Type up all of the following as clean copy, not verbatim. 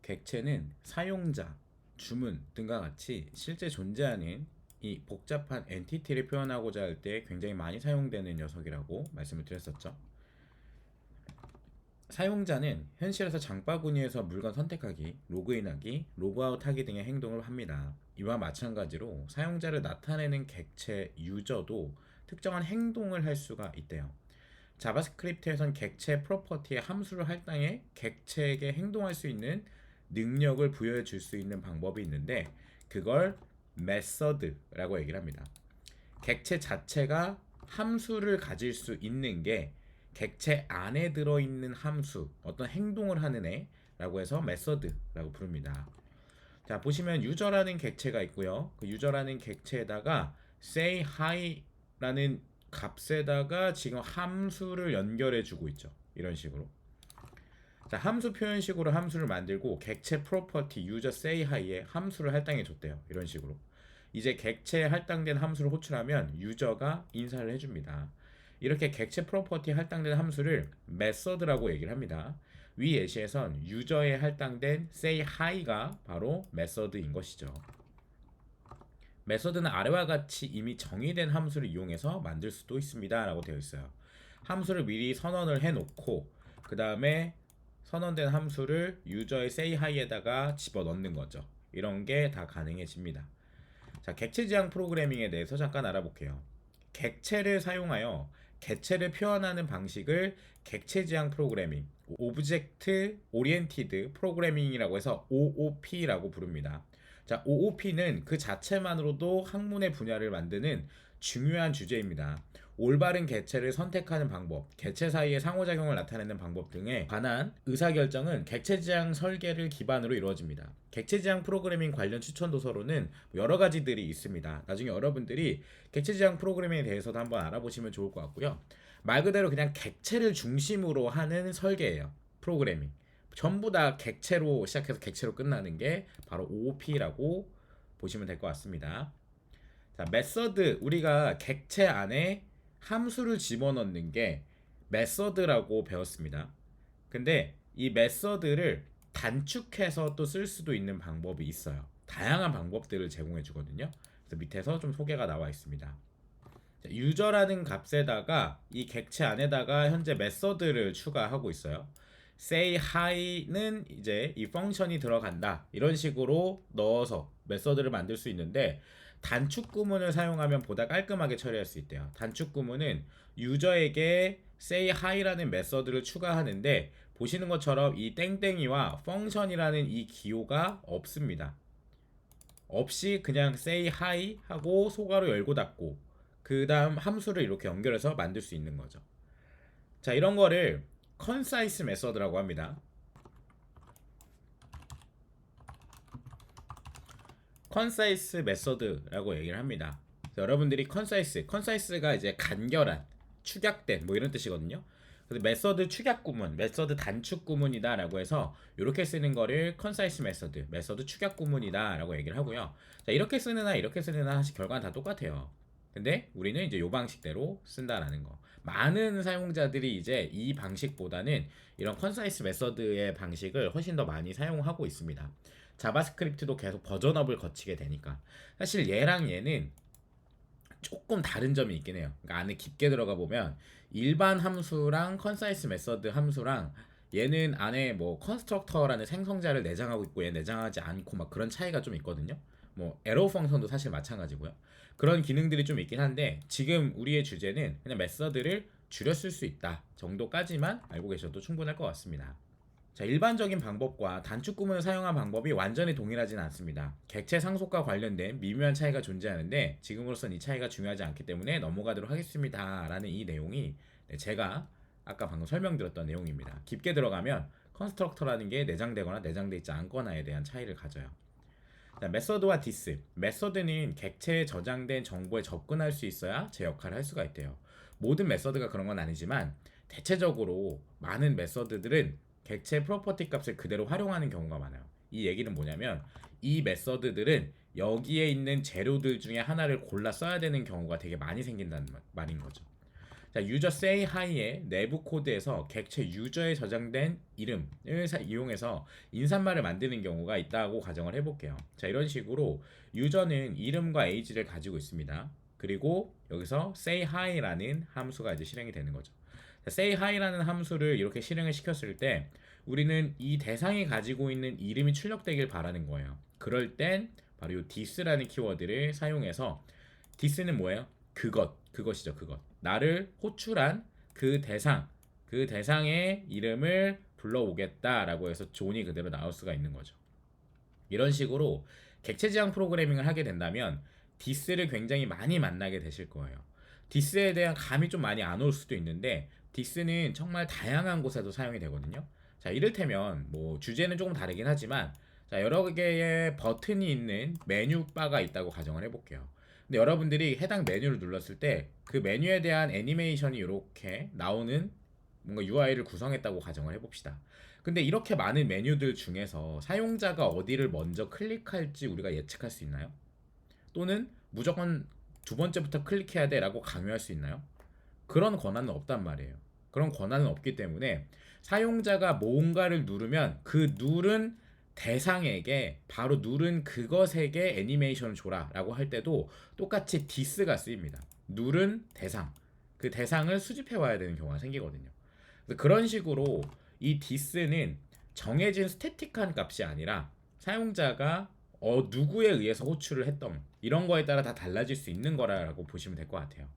객체는 사용자, 주문 등과 같이 실제 존재하는 이 복잡한 엔티티를 표현하고자 할 때 굉장히 많이 사용되는 녀석이라고 말씀을 드렸었죠. 사용자는 현실에서 장바구니에서 물건 선택하기, 로그인하기, 로그아웃하기 등의 행동을 합니다. 이와 마찬가지로 사용자를 나타내는 객체 유저도 특정한 행동을 할 수가 있대요. 자바스크립트에선 객체 프로퍼티의 함수를 할당해 객체에게 행동할 수 있는 능력을 부여해 줄 수 있는 방법이 있는데 그걸 메서드라고 얘기를 합니다. 객체 자체가 함수를 가질 수 있는 게 객체 안에 들어있는 함수, 어떤 행동을 하는 애라고 해서 메서드라고 부릅니다. 자, 보시면 유저라는 객체가 있고요. 그 유저라는 객체에다가 say hi라는 값에다가 지금 함수를 연결해 주고 있죠. 이런 식으로. 자, 함수 표현식으로 함수를 만들고 객체 프로퍼티 유저 say hi에 함수를 할당해 줬대요. 이런 식으로. 이제 객체에 할당된 함수를 호출하면 유저가 인사를 해줍니다. 이렇게 객체 프로퍼티에 할당된 함수를 메서드라고 얘기를 합니다. 위 예시에선 유저에 할당된 say hi가 바로 메서드인 것이죠. 메서드는 아래와 같이 이미 정의된 함수를 이용해서 만들 수도 있습니다 라고 되어 있어요. 함수를 미리 선언을 해놓고 그 다음에 선언된 함수를 유저의 say hi에다가 집어넣는 거죠. 이런 게 다 가능해집니다. 자, 객체 지향 프로그래밍에 대해서 잠깐 알아볼게요. 객체를 사용하여 객체를 표현하는 방식을 객체 지향 프로그래밍, 오브젝트 오리엔티드 프로그래밍이라고 해서 OOP라고 부릅니다. 자, OOP는 그 자체만으로도 학문의 분야를 만드는 중요한 주제입니다. 올바른 객체를 선택하는 방법, 객체 사이의 상호작용을 나타내는 방법 등에 관한 의사결정은 객체 지향 설계를 기반으로 이루어집니다. 객체 지향 프로그래밍 관련 추천 도서로는 여러 가지들이 있습니다. 나중에 여러분들이 객체 지향 프로그래밍에 대해서도 한번 알아보시면 좋을 것 같고요. 말 그대로 그냥 객체를 중심으로 하는 설계예요. 프로그래밍. 전부 다 객체로 시작해서 객체로 끝나는 게 바로 OOP라고 보시면 될 것 같습니다. 자, 메서드, 우리가 객체 안에 함수를 집어넣는 게 메서드라고 배웠습니다. 근데 이 메서드를 단축해서 또 쓸 수도 있는 방법이 있어요. 다양한 방법들을 제공해 주거든요. 그래서 밑에서 좀 소개가 나와 있습니다. 자, 유저라는 값에다가 이 객체 안에다가 현재 메서드를 추가하고 있어요. say hi는 이제 이 펑션이 들어간다 이런 식으로 넣어서 메서드를 만들 수 있는데 단축 구문을 사용하면 보다 깔끔하게 처리할 수 있대요. 단축 구문은 유저에게 say hi라는 메서드를 추가하는데 보시는 것처럼 이 땡땡이와 펑션이라는 이 기호가 없습니다. 없이 그냥 say hi 하고 소괄호 열고 닫고 그 다음 함수를 이렇게 연결해서 만들 수 있는 거죠. 자, 이런 거를 concise 메서드라고 합니다. concise 메서드라고 얘기를 합니다. 여러분들이 concise가 이제 간결한, 축약된 뭐 이런 뜻이거든요. 그래서 메서드 축약 구문, 메서드 단축 구문이다라고 해서 이렇게 쓰는 거를 concise 메서드 축약 구문이다라고 얘기를 하고요. 자, 이렇게 쓰느나 이렇게 쓰느나 사실 결과는 다 똑같아요. 근데 우리는 이제 요 방식대로 쓴다라는 거. 많은 사용자들이 이제 이 방식보다는 이런 concise 메서드의 방식을 훨씬 더 많이 사용하고 있습니다. 자바스크립트도 계속 버전업을 거치게 되니까. 사실 얘랑 얘는 조금 다른 점이 있긴 해요. 그러니까 안에 깊게 들어가 보면 일반 함수랑 컨사이스 메서드 함수랑 얘는 안에 뭐 컨스트럭터라는 생성자를 내장하고 있고 얘 내장하지 않고 막 그런 차이가 좀 있거든요. 뭐 에러 펑션도 사실 마찬가지고요. 그런 기능들이 좀 있긴 한데 지금 우리의 주제는 그냥 메서드를 줄여 쓸 수 있다 정도까지만 알고 계셔도 충분할 것 같습니다. 자, 일반적인 방법과 단축 구문을 사용한 방법이 완전히 동일하지는 않습니다. 객체 상속과 관련된 미묘한 차이가 존재하는데 지금으로선 이 차이가 중요하지 않기 때문에 넘어가도록 하겠습니다. 라는 이 내용이 제가 아까 방금 설명드렸던 내용입니다. 깊게 들어가면 컨스트럭터라는 게 내장되거나 내장되어 있지 않거나에 대한 차이를 가져요. 자, 메서드와 디스. 메서드는 객체에 저장된 정보에 접근할 수 있어야 제 역할을 할 수가 있대요. 모든 메서드가 그런 건 아니지만 대체적으로 많은 메서드들은 객체 프로퍼티 값을 그대로 활용하는 경우가 많아요. 이 얘기는 뭐냐면 이 메서드들은 여기에 있는 재료들 중에 하나를 골라 써야 되는 경우가 되게 많이 생긴다는 말인 거죠. 자, 유저 say hi의 내부 코드에서 객체 유저에 저장된 이름을 이용해서 인사말을 만드는 경우가 있다고 가정을 해볼게요. 자, 이런 식으로 유저는 이름과 age를 가지고 있습니다. 그리고 여기서 say hi라는 함수가 이제 실행이 되는 거죠. 자, say hi라는 함수를 이렇게 실행을 시켰을 때 우리는 이 대상이 가지고 있는 이름이 출력되길 바라는 거예요. 그럴 땐 바로 이 this라는 키워드를 사용해서 this는 뭐예요? 그것이죠, 그것. 나를 호출한 그 대상, 그 대상의 이름을 불러오겠다라고 해서 존이 그대로 나올 수가 있는 거죠. 이런 식으로 객체 지향 프로그래밍을 하게 된다면 this를 굉장히 많이 만나게 되실 거예요. this에 대한 감이 좀 많이 안 올 수도 있는데 this는 정말 다양한 곳에도 사용이 되거든요. 자, 이를테면 뭐 주제는 조금 다르긴 하지만 자, 여러 개의 버튼이 있는 메뉴바가 있다고 가정을 해볼게요. 근데 여러분들이 해당 메뉴를 눌렀을 때 그 메뉴에 대한 애니메이션이 이렇게 나오는 뭔가 UI를 구성했다고 가정을 해봅시다. 근데 이렇게 많은 메뉴들 중에서 사용자가 어디를 먼저 클릭할지 우리가 예측할 수 있나요? 또는 무조건 두 번째부터 클릭해야 돼라고 강요할 수 있나요? 그런 권한은 없단 말이에요. 그런 권한은 없기 때문에 사용자가 뭔가를 누르면 그 누른 대상에게 바로 누른 그것에게 애니메이션을 줘라 라고 할 때도 똑같이 this가 쓰입니다. 누른 대상, 그 대상을 수집해 와야 되는 경우가 생기거든요. 그래서 그런 식으로 이 this는 정해진 스태틱한 값이 아니라 사용자가 누구에 의해서 호출을 했던 이런 거에 따라 다 달라질 수 있는 거라고 보시면 될 것 같아요.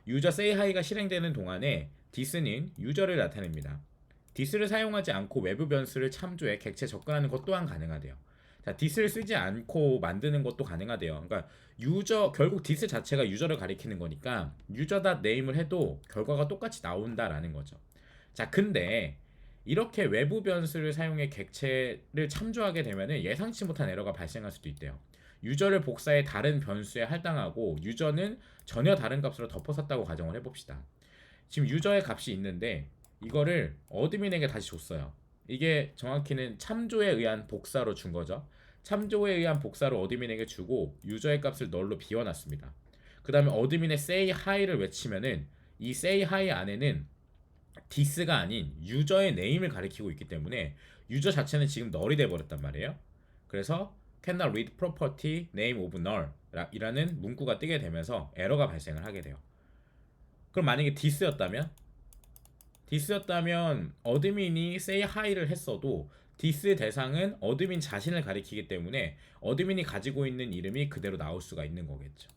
유저 say hi가 실행되는 동안에 this는 유저를 나타냅니다. this를 사용하지 않고 외부 변수를 참조해 객체에 접근하는 것 또한 가능하대요. 자, this를 쓰지 않고 만드는 것도 가능하대요. 그러니까 유저 결국 this 자체가 유저를 가리키는 거니까 유저.name을 해도 결과가 똑같이 나온다라는 거죠. 자, 근데 이렇게 외부 변수를 사용해 객체를 참조하게 되면 예상치 못한 에러가 발생할 수도 있대요. 유저를 복사해 다른 변수에 할당하고 유저는 전혀 다른 값으로 덮어섰다고 가정을 해봅시다. 지금 유저의 값이 있는데 이거를 어드민에게 다시 줬어요. 이게 정확히는 참조에 의한 복사로 준 거죠. 참조에 의한 복사로 어드민에게 주고 유저의 값을 널로 비워놨습니다. 그 다음에 어드민의 say hi를 외치면은 이 say hi 안에는 this가 아닌 유저의 name을 가리키고 있기 때문에 유저 자체는 지금 널이 돼버렸단 말이에요. 그래서 cannot read property name of null 이라는 문구가 뜨게 되면서 에러가 발생을 하게 돼요. 그럼 만약에 this였다면 어드민이 say hi를 했어도 this 대상은 어드민 자신을 가리키기 때문에 어드민이 가지고 있는 이름이 그대로 나올 수가 있는 거겠죠.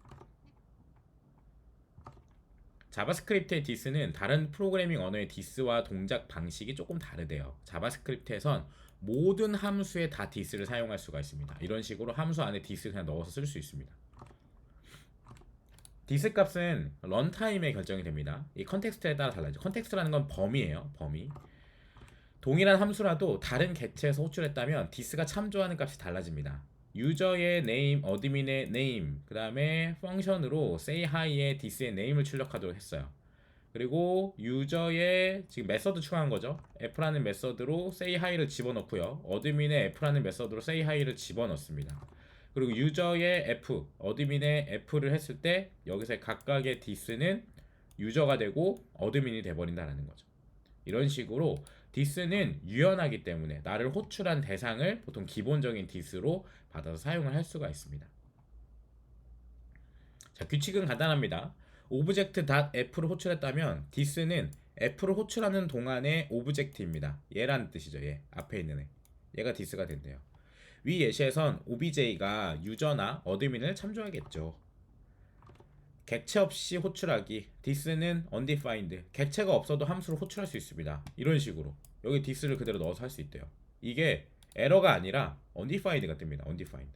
자바스크립트의 this는 다른 프로그래밍 언어의 this와 동작 방식이 조금 다르대요. 자바스크립트에선 모든 함수에 다 this를 사용할 수가 있습니다. 이런 식으로 함수 안에 this를 그냥 넣어서 쓸 수 있습니다. 디스 값은 런타임에 결정이 됩니다. 이 컨텍스트에 따라 달라져. 컨텍스트라는 건 범위예요. 범위. 동일한 함수라도 다른 객체에서 호출했다면 디스가 참조하는 값이 달라집니다. 유저의 name, 어드민의 name, 그 다음에 펑션으로 say hi의 this의 name을 출력하도록 했어요. 그리고 유저의 지금 메서드 추가한 거죠. f라는 메서드로 say hi를 집어넣고요. 어드민의 f라는 메서드로 say hi를 집어넣습니다. 그리고 유저의 f, 어드민의 f를 했을 때 여기서 각각의 this는 유저가 되고 어드민이 돼버린다는 거죠. 이런 식으로 this는 유연하기 때문에 나를 호출한 대상을 보통 기본적인 this로 받아서 사용을 할 수가 있습니다. 자, 규칙은 간단합니다. object.f를 호출했다면 this는 f를 호출하는 동안의 오브젝트입니다. 얘라는 뜻이죠. 얘 앞에 있는 애. 얘가 this가 된대요. 위 예시에선 obj가 유저나 어드민을 참조하겠죠. 객체 없이 호출하기. this는 undefined. 객체가 없어도 함수를 호출할 수 있습니다. 이런 식으로 여기 this를 그대로 넣어서 할 수 있대요. 이게 에러가 아니라 undefined가 뜹니다. undefined.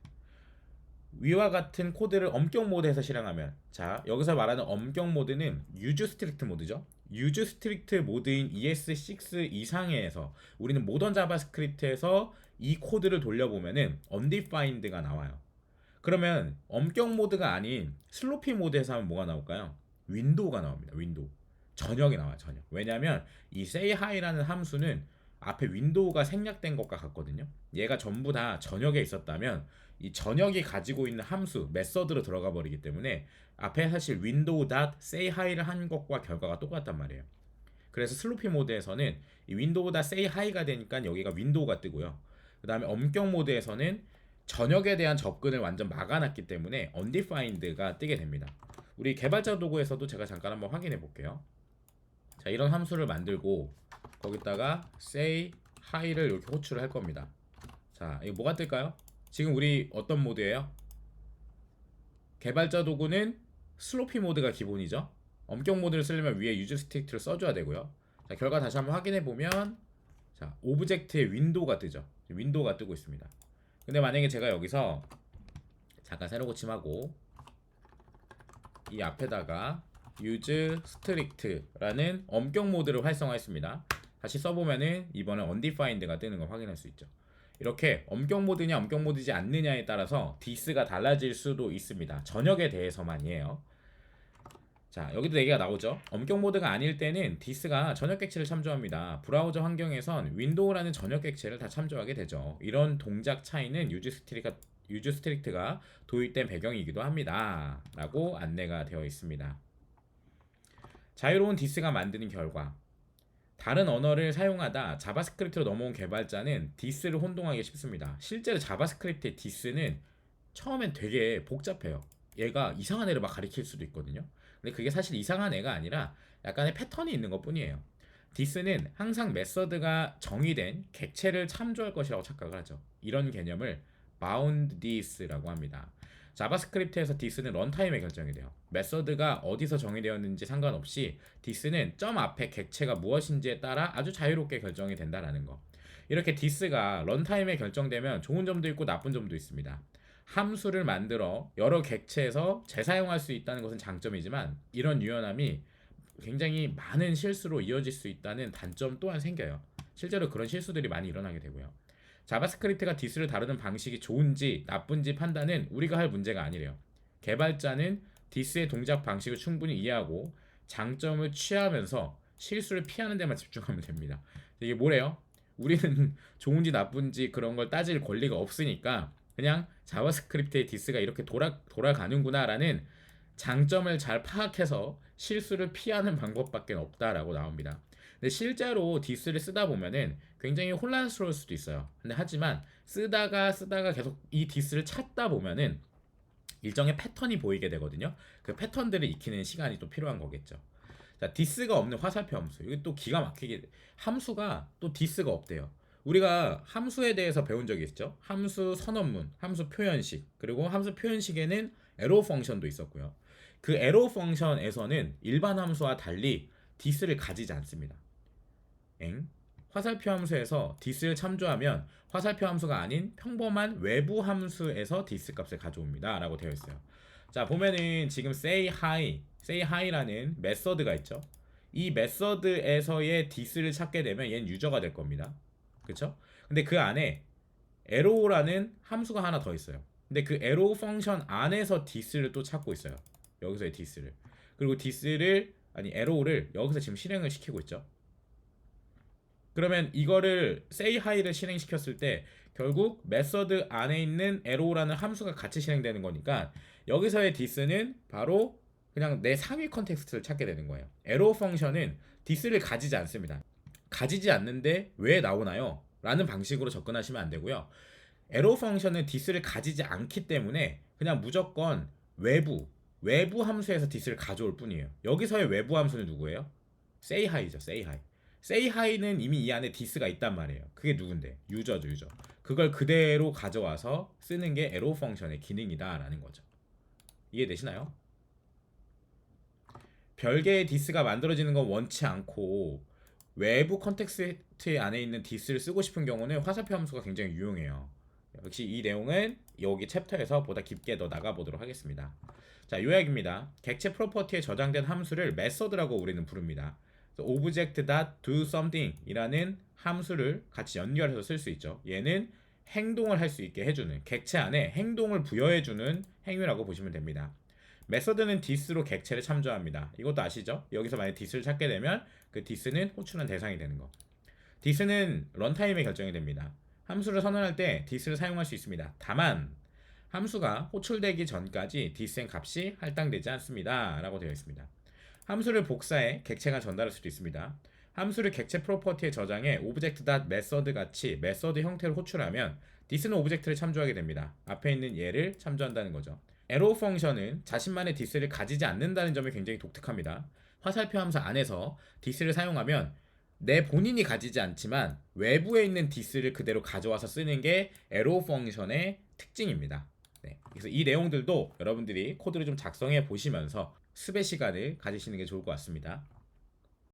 위와 같은 코드를 엄격 모드에서 실행하면, 자, 여기서 말하는 엄격 모드는 use strict 모드죠. use strict 모드인 ES6 이상에서 우리는 모던 자바스크립트에서 이 코드를 돌려보면은 undefined가 나와요. 그러면 엄격 모드가 아닌 슬로피 모드에서 하면 뭐가 나올까요? 윈도우가 나옵니다. 윈도우. 전역이 나와요. 전역. 왜냐하면 이 say hi라는 함수는 앞에 윈도우가 생략된 것과 같거든요. 얘가 전부 다 전역에 있었다면 이 전역이 가지고 있는 함수 메서드로 들어가 버리기 때문에 앞에 사실 window.sayhi를 한 것과 결과가 똑같단 말이에요. 그래서 슬로피 모드에서는 이 window.sayhi가 되니까 여기가 윈도우가 뜨고요. 그 다음에 엄격 모드에서는 전역에 대한 접근을 완전 막아놨기 때문에 undefined가 뜨게 됩니다. 우리 개발자 도구에서도 제가 잠깐 한번 확인해 볼게요. 자, 이런 함수를 만들고 거기다가 say hi를 이렇게 호출을 할 겁니다. 자, 이거 뭐가 뜰까요? 지금 우리 어떤 모드예요? 개발자 도구는 슬로피 모드가 기본이죠. 엄격 모드를 쓰려면 위에 유즈 스틱트를 써줘야 되고요. 자, 결과 다시 한번 확인해 보면 자, 오브젝트에 윈도우가 뜨죠. 윈도우가 뜨고 있습니다. 근데 만약에 제가 여기서 잠깐 새로 고침하고 이 앞에다가 use strict라는 엄격 모드를 활성화했습니다. 다시 써보면은 이번에 undefined가 뜨는 걸 확인할 수 있죠. 이렇게 엄격 모드냐 엄격 모드지 않느냐에 따라서 디스가 달라질 수도 있습니다. 전역에 대해서만이에요. 자, 여기도 얘기가 나오죠. 엄격 모드가 아닐 때는 디스가 전역 객체를 참조합니다. 브라우저 환경에선 윈도우라는 전역 객체를 다 참조하게 되죠. 이런 동작 차이는 유즈 스트릭트가 도입된 배경이기도 합니다. 라고 안내가 되어 있습니다. 자유로운 디스가 만드는 결과 다른 언어를 사용하다 자바스크립트로 넘어온 개발자는 디스를 혼동하기 쉽습니다. 실제로 자바스크립트의 디스는 처음엔 되게 복잡해요. 얘가 이상한 애를 막 가리킬 수도 있거든요. 근데 그게 사실 이상한 애가 아니라 약간의 패턴이 있는 것 뿐이에요. 디스는 항상 메서드가 정의된 객체를 참조할 것이라고 착각을 하죠. 이런 개념을 bound this라고 합니다. 자바스크립트에서 디스는 런타임에 결정이 돼요. 메서드가 어디서 정의되었는지 상관없이 디스는 점 앞에 객체가 무엇인지에 따라 아주 자유롭게 결정이 된다는 거. 이렇게 디스가 런타임에 결정되면 좋은 점도 있고 나쁜 점도 있습니다. 함수를 만들어 여러 객체에서 재사용할 수 있다는 것은 장점이지만 이런 유연함이 굉장히 많은 실수로 이어질 수 있다는 단점 또한 생겨요. 실제로 그런 실수들이 많이 일어나게 되고요. 자바스크립트가 디스를 다루는 방식이 좋은지 나쁜지 판단은 우리가 할 문제가 아니래요. 개발자는 디스의 동작 방식을 충분히 이해하고 장점을 취하면서 실수를 피하는 데만 집중하면 됩니다. 이게 뭐래요? 우리는 좋은지 나쁜지 그런 걸 따질 권리가 없으니까 그냥 자바스크립트의 디스가 이렇게 돌아가는구나 라는 장점을 잘 파악해서 실수를 피하는 방법밖에 없다라고 나옵니다. 근데 실제로 디스를 쓰다 보면은 굉장히 혼란스러울 수도 있어요. 근데 하지만 쓰다가 계속 이 디스를 찾다 보면은 일정의 패턴이 보이게 되거든요. 그 패턴들을 익히는 시간이 또 필요한 거겠죠. 자, 디스가 없는 화살표 함수. 이게 또 기가 막히게 함수가 또 디스가 없대요. 우리가 함수에 대해서 배운 적이 있죠. 함수 선언문, 함수 표현식, 그리고 함수 표현식에는 에로 펑션도 있었고요. 그 에로 펑션에서는 일반 함수와 달리 디스를 가지지 않습니다. 화살표 함수에서 디스를 참조하면 화살표 함수가 아닌 평범한 외부 함수에서 디스 값을 가져옵니다 라고 되어 있어요. 자, 보면은 지금 say hi라는 메서드가 있죠. 이 메서드에서의 디스를 찾게 되면 얘는 유저가 될 겁니다. 그쵸? 근데 그 안에 arrow라는 함수가 하나 더 있어요. 근데 그 arrow 펑션 안에서 디스를 또 찾고 있어요. 여기서의 디스를. 그리고 arrow를 여기서 지금 실행을 시키고 있죠. 그러면 이거를 say hi를 실행시켰을 때 결국 메서드 안에 있는 arrow라는 함수가 같이 실행되는 거니까 여기서의 디스는 바로 그냥 내 상위 컨텍스트를 찾게 되는 거예요. arrow 펑션은 디스를 가지지 않습니다. 가지지 않는데 왜 나오나요? 라는 방식으로 접근하시면 안 되고요. arrow 펑션은 디스를 가지지 않기 때문에 그냥 무조건 외부 함수에서 디스를 가져올 뿐이에요. 여기서의 외부 함수는 누구예요? say hi죠. say hi. say hi는 이미 이 안에 디스가 있단 말이에요. 그게 누군데? 유저죠, 유저. 그걸 그대로 가져와서 쓰는 게 arrow 펑션의 기능이다라는 거죠. 이해되시나요? 별개의 디스가 만들어지는 건 원치 않고 외부 컨텍스트 안에 있는 디스를 쓰고 싶은 경우는 화살표 함수가 굉장히 유용해요. 역시 이 내용은 여기 챕터에서 보다 깊게 더 나가보도록 하겠습니다. 자, 요약입니다. 객체 프로퍼티에 저장된 함수를 메서드라고 우리는 부릅니다. object.doSomething 이라는 함수를 같이 연결해서 쓸 수 있죠. 얘는 행동을 할 수 있게 해주는, 객체 안에 행동을 부여해주는 행위라고 보시면 됩니다. 메서드는 디스로 객체를 참조합니다. 이것도 아시죠? 여기서 만약 디스를 찾게 되면 그 디스는 호출한 대상이 되는 거. 디스는 런타임에 결정이 됩니다. 함수를 선언할 때 디스를 사용할 수 있습니다. 다만 함수가 호출되기 전까지 디스의 값이 할당되지 않습니다. 라고 되어 있습니다. 함수를 복사해 객체가 전달할 수도 있습니다. 함수를 객체 프로퍼티에 저장해 object.method 같이 메서드 형태로 호출하면 디스는 오브젝트를 참조하게 됩니다. 앞에 있는 얘를 참조한다는 거죠. arrow 펑션은 자신만의 디스를 가지지 않는다는 점이 굉장히 독특합니다. 화살표 함수 안에서 디스를 사용하면 내 본인이 가지지 않지만 외부에 있는 디스를 그대로 가져와서 쓰는 게 arrow 펑션의 특징입니다. 네, 그래서 이 내용들도 여러분들이 코드를 좀 작성해 보시면서 수배 시간을 가지시는 게 좋을 것 같습니다.